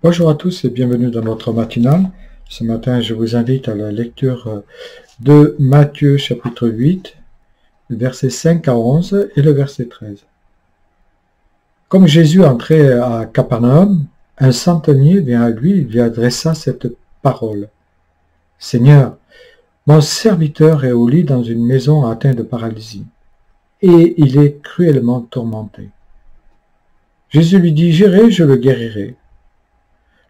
Bonjour à tous et bienvenue dans notre matinale. Ce matin, je vous invite à la lecture de Matthieu chapitre 8, le verset 5 à 11 et le verset 13. Comme Jésus entrait à Capernaum, un centenier vint à lui et lui adressa cette parole. « Seigneur, mon serviteur est au lit dans une maison atteint de paralysie, et il est cruellement tourmenté. » Jésus lui dit « J'irai, je le guérirai. »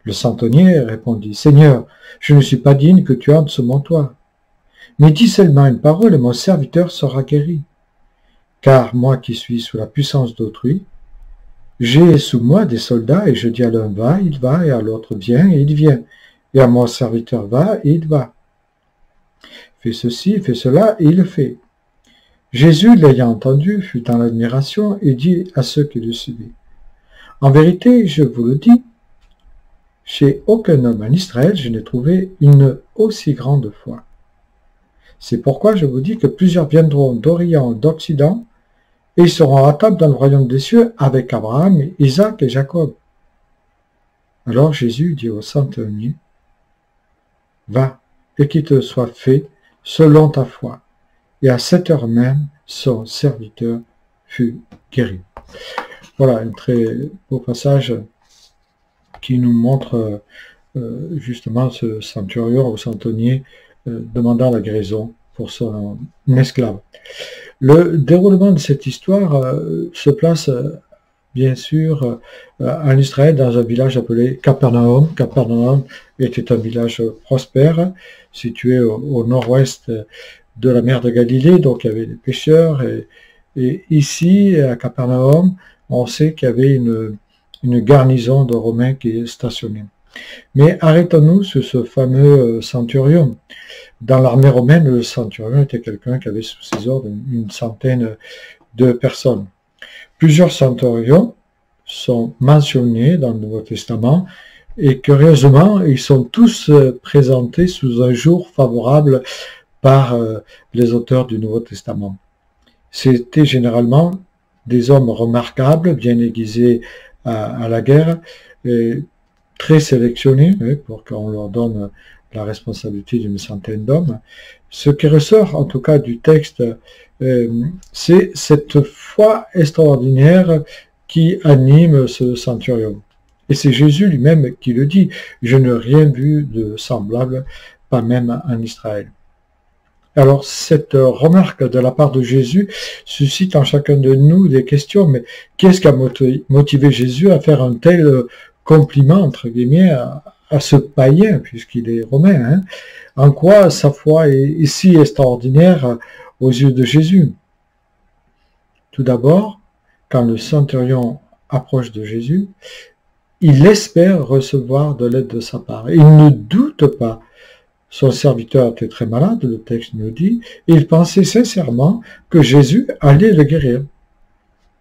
Le centenier répondit « Seigneur, je ne suis pas digne que tu entres sous mon toit. Mais dis seulement une parole et mon serviteur sera guéri. Car moi qui suis sous la puissance d'autrui, j'ai sous moi des soldats et je dis à l'un va, il va, et à l'autre viens, et il vient, et à mon serviteur va, et il va. Fais ceci, fais cela, et il le fait. » Jésus, l'ayant entendu, fut dans l'admiration et dit à ceux qui le suivaient « En vérité, je vous le dis, chez aucun homme en Israël, je n'ai trouvé une aussi grande foi. C'est pourquoi je vous dis que plusieurs viendront d'Orient, d'Occident, et ils seront à table dans le royaume des cieux avec Abraham, Isaac et Jacob. » Alors Jésus dit au centenier, « Va, et qu'il te soit fait selon ta foi. » Et à cette heure même, son serviteur fut guéri. Voilà un très beau passage qui nous montre justement ce centurion ou centenier demandant la guérison pour son esclave. Le déroulement de cette histoire se place bien sûr en Israël dans un village appelé Capernaum. Capernaum était un village prospère situé au nord-ouest de la mer de Galilée, donc il y avait des pêcheurs et ici à Capernaum on sait qu'il y avait une garnison de Romains qui est stationnée. Mais arrêtons-nous sur ce fameux centurion. Dans l'armée romaine, le centurion était quelqu'un qui avait sous ses ordres une centaine de personnes. Plusieurs centurions sont mentionnés dans le Nouveau Testament et curieusement, ils sont tous présentés sous un jour favorable par les auteurs du Nouveau Testament. C'était généralement des hommes remarquables, bien aiguisés à la guerre, et très sélectionnés pour qu'on leur donne la responsabilité d'une centaine d'hommes. Ce qui ressort en tout cas du texte, c'est cette foi extraordinaire qui anime ce centurion. Et c'est Jésus lui-même qui le dit, « Je n'ai rien vu de semblable, pas même en Israël. » Alors, cette remarque de la part de Jésus suscite en chacun de nous des questions, mais qu'est-ce qui a motivé Jésus à faire un tel compliment, entre guillemets, à ce païen, puisqu'il est romain, En quoi sa foi est si extraordinaire aux yeux de Jésus? Tout d'abord, quand le centurion approche de Jésus, il espère recevoir de l'aide de sa part. Il ne doute pas. Son serviteur était très malade, le texte nous dit, et il pensait sincèrement que Jésus allait le guérir.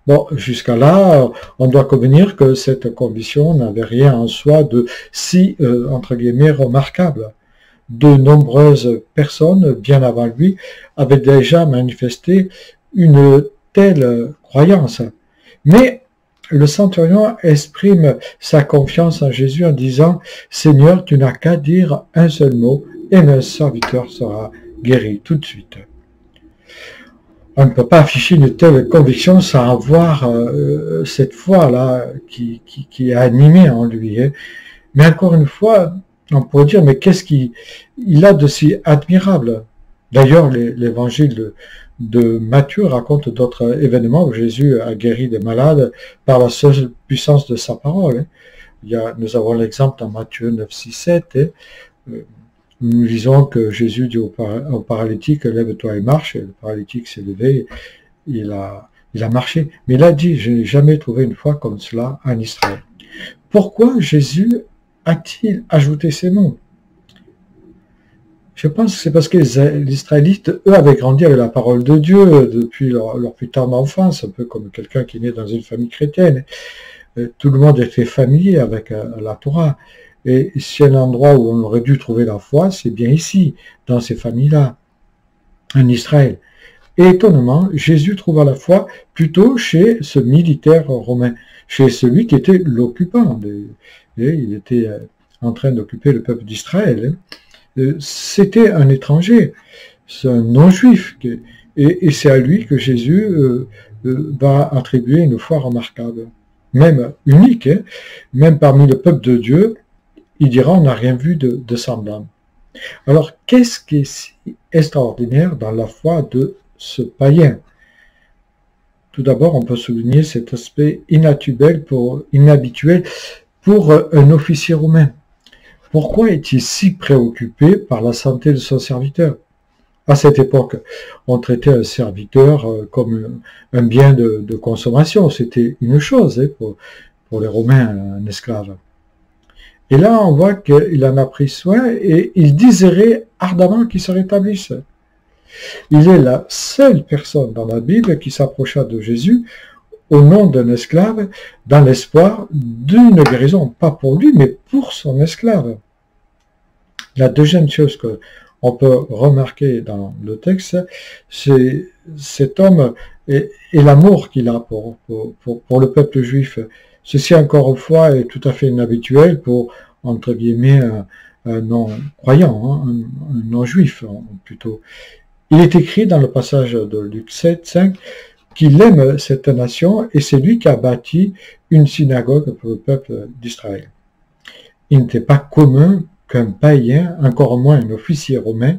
Bon, jusqu'à là, on doit convenir que cette conviction n'avait rien en soi de si, entre guillemets, remarquable. De nombreuses personnes, bien avant lui, avaient déjà manifesté une telle croyance. Mais le centurion exprime sa confiance en Jésus en disant « Seigneur, tu n'as qu'à dire un seul mot, et mon serviteur sera guéri tout de suite. » On ne peut pas afficher une telle conviction sans avoir cette foi-là qui est animée en lui. Mais encore une fois, on pourrait dire, mais qu'est-ce qu'il a de si admirable? D'ailleurs, l'évangile de Matthieu raconte d'autres événements où Jésus a guéri des malades par la seule puissance de sa parole. Nous avons l'exemple dans Matthieu 9, 6, 7, nous lisons que Jésus dit au paralytique, lève-toi et marche, et le paralytique s'est levé, il a marché. Mais il a dit, je n'ai jamais trouvé une foi comme cela en Israël. Pourquoi Jésus a-t-il ajouté ces mots? Je pense que c'est parce que les Israélites, eux, avaient grandi avec la parole de Dieu depuis leur plus tendre enfance, un peu comme quelqu'un qui est né dans une famille chrétienne. Tout le monde était familier avec la Torah. Et s'il y a un endroit où on aurait dû trouver la foi, c'est bien ici, dans ces familles-là, en Israël. Et étonnamment, Jésus trouva la foi plutôt chez ce militaire romain, chez celui qui était l'occupant. Et il était en train d'occuper le peuple d'Israël. C'était un étranger, c'est un non-juif, et c'est à lui que Jésus va attribuer une foi remarquable, même unique, hein, même parmi le peuple de Dieu, il dira on n'a rien vu de semblant. Alors qu'est-ce qui est si extraordinaire dans la foi de ce païen? Tout d'abord, on peut souligner cet aspect inhabituel pour un officier romain. Pourquoi est-il si préoccupé par la santé de son serviteur? À cette époque, on traitait un serviteur comme un bien de consommation. C'était une chose pour les Romains, un esclave. Et là, on voit qu'il en a pris soin et il désirait ardemment qu'il se rétablisse. Il est la seule personne dans la Bible qui s'approcha de Jésus au nom d'un esclave dans l'espoir d'une guérison, pas pour lui, mais pour son esclave. La deuxième chose qu'on peut remarquer dans le texte, c'est cet homme et l'amour qu'il a pour le peuple juif. Ceci, encore une fois, est tout à fait inhabituel pour, entre guillemets, un non-croyant, hein, un non-juif plutôt. Il est écrit dans le passage de Luc 7, 5, qu'il aime cette nation et c'est lui qui a bâti une synagogue pour le peuple d'Israël. Il n'était pas commun qu'un païen, encore moins un officier romain,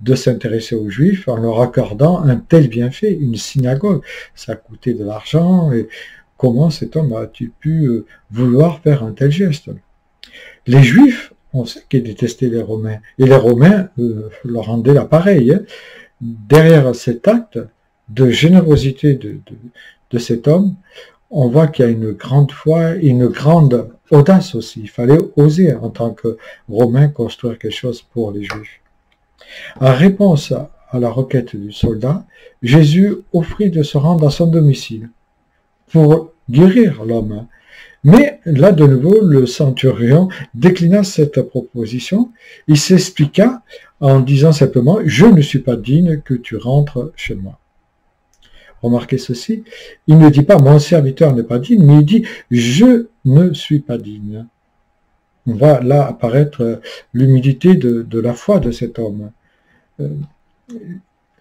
de s'intéresser aux Juifs en leur accordant un tel bienfait, une synagogue. Ça a coûté de l'argent et comment cet homme a-t-il pu vouloir faire un tel geste? Les Juifs, on sait qu'ils détestaient les Romains et les Romains leur rendaient l'appareil. Hein. Derrière cet acte de générosité de cet homme, on voit qu'il y a une grande foi et une grande audace aussi. Il fallait oser, en tant que Romain, construire quelque chose pour les Juifs. En réponse à la requête du soldat, Jésus offrit de se rendre à son domicile pour guérir l'homme. Mais là, de nouveau, le centurion déclina cette proposition. Il s'expliqua en disant simplement « Je ne suis pas digne que tu rentres chez moi ». Remarquez ceci, il ne dit pas « Mon serviteur n'est pas digne », mais il dit « Je ne suis pas digne ». On va là apparaître l'humilité de la foi de cet homme.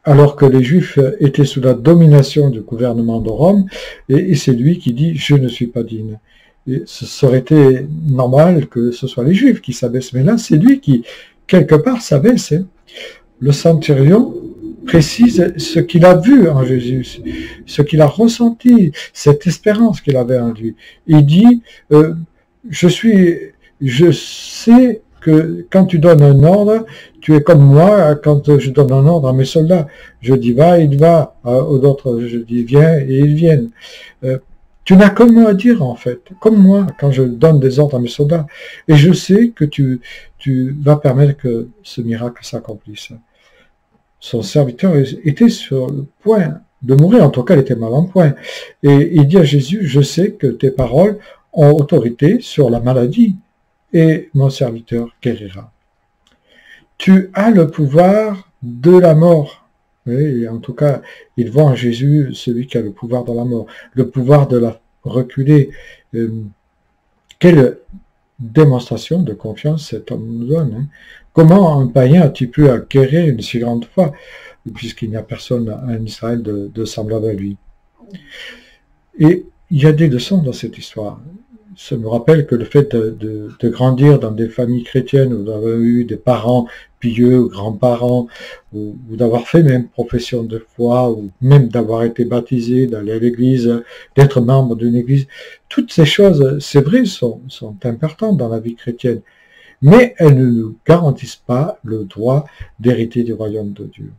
Alors que les Juifs étaient sous la domination du gouvernement de Rome, et c'est lui qui dit « Je ne suis pas digne ». Et ça aurait été normal que ce soit les Juifs qui s'abaissent, mais là, c'est lui qui, quelque part, s'abaisse. Le centurion précise ce qu'il a vu en Jésus, ce qu'il a ressenti, cette espérance qu'il avait en lui. Il dit, je sais que quand tu donnes un ordre, tu es comme moi quand je donne un ordre à mes soldats. Je dis va, il va, aux autres je dis viens et ils viennent. Tu n'as que moi à dire, en fait, comme moi, quand je donne des ordres à mes soldats. Et je sais que tu vas permettre que ce miracle s'accomplisse. Son serviteur était sur le point de mourir, en tout cas, il était mal en point. Et il dit à Jésus, je sais que tes paroles ont autorité sur la maladie, et mon serviteur guérira. Tu as le pouvoir de la mort. Oui, en tout cas, il voit en Jésus celui qui a le pouvoir de la mort, le pouvoir de la reculer. Quelle démonstration de confiance cet homme nous donne. Hein. Comment un païen a-t-il pu acquérir une si grande foi, puisqu'il n'y a personne en Israël de semblable à lui? Et il y a des leçons dans cette histoire. Ça me rappelle que le fait de grandir dans des familles chrétiennes, où d'avoir eu des parents pieux, grands-parents, ou d'avoir fait même profession de foi, ou même d'avoir été baptisé, d'aller à l'église, d'être membre d'une église, toutes ces choses, c'est vrai, sont importantes dans la vie chrétienne, mais elles ne nous garantissent pas le droit d'hériter du royaume de Dieu.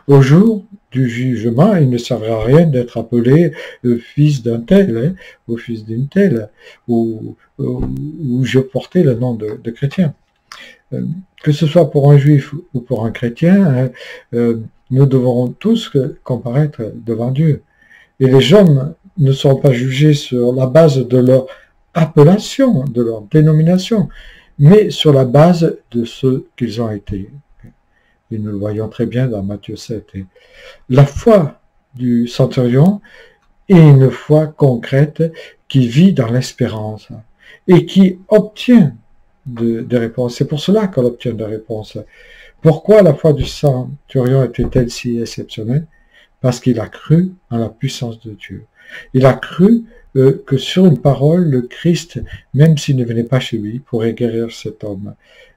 Au jour du jugement, il ne servira à rien d'être appelé fils d'un tel, hein, ou fils d'une telle, ou je portais le nom de chrétien. Que ce soit pour un juif ou pour un chrétien, nous devrons tous comparaître devant Dieu. Et les hommes ne seront pas jugés sur la base de leur appellation, de leur dénomination, mais sur la base de ce qu'ils ont été. Et nous le voyons très bien dans Matthieu 7. Et la foi du centurion est une foi concrète qui vit dans l'espérance. et qui obtient des réponses. C'est pour cela qu'on obtient des réponses. Pourquoi la foi du centurion était-elle si exceptionnelle? Parce qu'il a cru en la puissance de Dieu. Il a cru que sur une parole, le Christ, même s'il ne venait pas chez lui, pourrait guérir cet homme.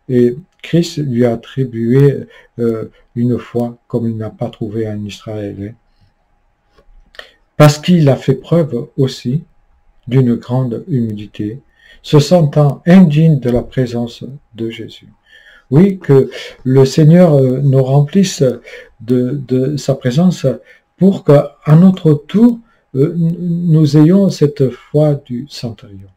Et Christ lui a attribué une foi comme il n'a pas trouvé en Israël. Parce qu'il a fait preuve aussi d'une grande humilité, se sentant indigne de la présence de Jésus. Oui, que le Seigneur nous remplisse de sa présence pour qu'à notre tour, nous ayons cette foi du centurion.